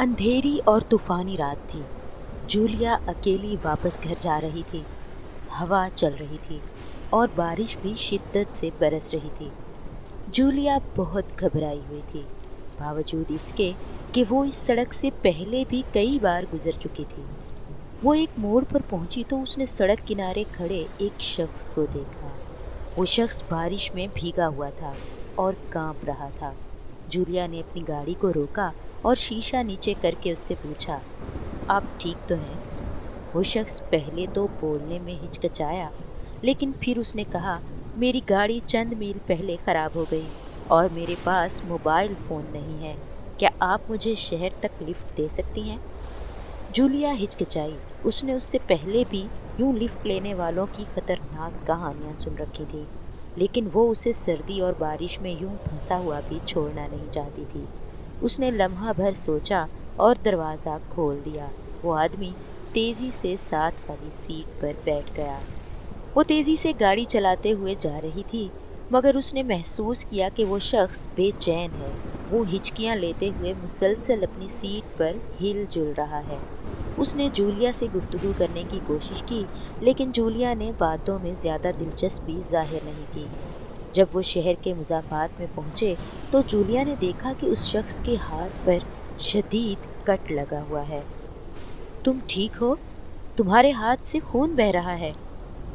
अंधेरी और तूफानी रात थी। जूलिया अकेली वापस घर जा रही थी। हवा चल रही थी और बारिश भी शिद्दत से बरस रही थी। जूलिया बहुत घबराई हुई थी, बावजूद इसके कि वो इस सड़क से पहले भी कई बार गुजर चुकी थी। वो एक मोड़ पर पहुंची तो उसने सड़क किनारे खड़े एक शख्स को देखा। वो शख्स बारिश में भीगा हुआ था और कांप रहा था। जूलिया ने अपनी गाड़ी को रोका और शीशा नीचे करके उससे पूछा, आप ठीक तो हैं? वो शख्स पहले तो बोलने में हिचकिचाया, लेकिन फिर उसने कहा, मेरी गाड़ी चंद मील पहले खराब हो गई और मेरे पास मोबाइल फोन नहीं है। क्या आप मुझे शहर तक लिफ्ट दे सकती हैं? जूलिया हिचकिचाई। उसने उससे पहले भी यूं लिफ्ट लेने वालों की खतरनाक कहानियां सुन रखी थी, लेकिन वो उसे सर्दी और बारिश में यूं फंसा हुआ भी छोड़ना नहीं चाहती थी। उसने लम्हा भर सोचा और दरवाजा खोल दिया। वो आदमी तेजी से साथ वाली सीट पर बैठ गया। वो तेजी से गाड़ी चलाते हुए जा रही थी, मगर उसने महसूस किया कि वो शख्स बेचैन है। वो हिचकियां लेते हुए मुसलसल अपनी सीट पर हिल जुल रहा है। उसने जूलिया से गुफ्तगू करने की कोशिश की, लेकिन जूलिया ने बातों में ज्यादा दिलचस्पी जाहिर नहीं की। जब वो शहर के मुज़ाफ़ात में पहुंचे तो जूलिया ने देखा कि उस शख्स के हाथ पर शदीद कट लगा हुआ है। तुम ठीक हो? तुम्हारे हाथ से खून बह रहा है।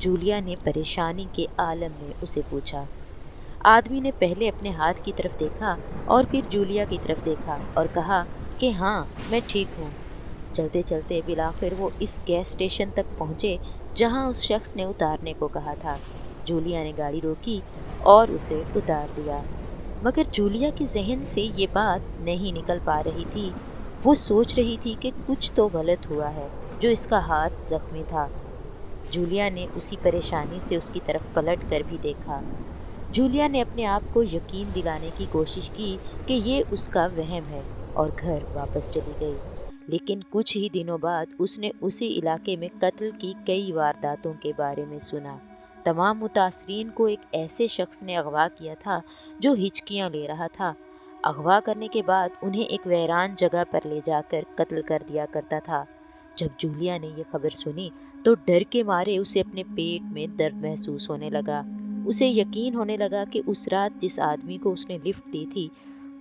जूलिया ने परेशानी के आलम में उसे पूछा। आदमी ने पहले अपने हाथ की तरफ देखा और फिर जूलिया की तरफ देखा और कहा कि हाँ, मैं ठीक हूँ। चलते चलते बिलाखिर वो इस गैस स्टेशन तक पहुंचे जहां उस शख्स ने उतारने को कहा था। जूलिया ने गाड़ी रोकी और उसे उतार दिया, मगर जूलिया के जहन से ये बात नहीं निकल पा रही थी। वो सोच रही थी कि कुछ तो गलत हुआ है जो इसका हाथ जख्मी था। जूलिया ने उसी परेशानी से उसकी तरफ पलट कर भी देखा। जूलिया ने अपने आप को यकीन दिलाने की कोशिश की कि ये उसका वहम है और घर वापस चली गई। लेकिन कुछ ही दिनों बाद उसने उसी इलाके में कत्ल की कई वारदातों के बारे में सुना। तमाम मुतासरीन को एक ऐसे शख्स ने अगवा किया था जो हिचकियां ले रहा था। अगवा करने के बाद उन्हें एक वीरान जगह पर ले जाकर कत्ल कर दिया करता था। जब जूलिया ने यह खबर सुनी तो डर के मारे उसे अपने पेट में दर्द महसूस होने लगा। उसे यकीन होने लगा कि उस रात जिस आदमी को उसने लिफ्ट दी थी,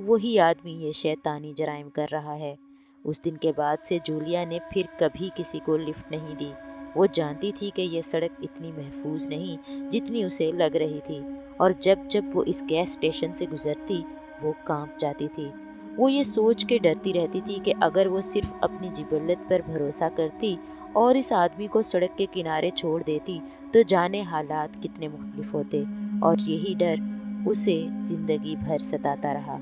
वही आदमी ये शैतानी जराइम कर रहा है। उस दिन के बाद से जूलिया ने फिर कभी किसी को लिफ्ट नहीं दी। वो जानती थी कि यह सड़क इतनी महफूज नहीं जितनी उसे लग रही थी, और जब जब वो इस गैस स्टेशन से गुजरती वो कांप जाती थी। वो ये सोच के डरती रहती थी कि अगर वो सिर्फ अपनी जिबल्लत पर भरोसा करती और इस आदमी को सड़क के किनारे छोड़ देती तो जाने हालात कितने मुख्तलिफ होते, और यही डर उसे जिंदगी भर सताता रहा।